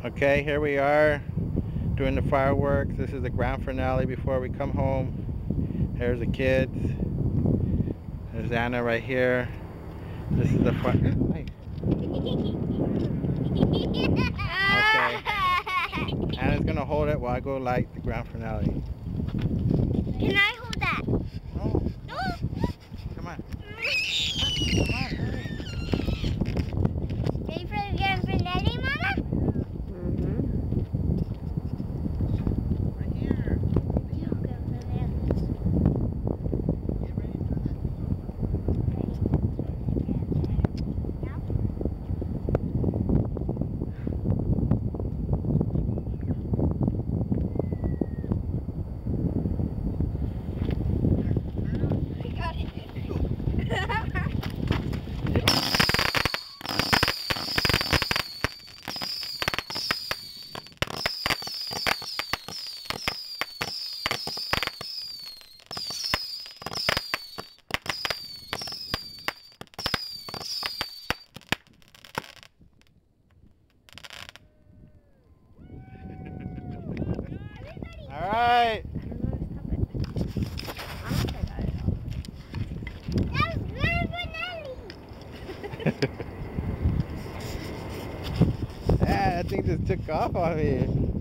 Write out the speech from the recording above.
Okay, here we are doing the fireworks. This is the grand finale before we come home. Here's the kids. There's Anna right here. This is the fire. Okay. Anna's gonna hold it while I go light the grand finale. Can I hold that? No. No. Come on. Come on, hurry. Ready for the grand finale, Mama? Right here. All right. Yeah, that thing just took off on me.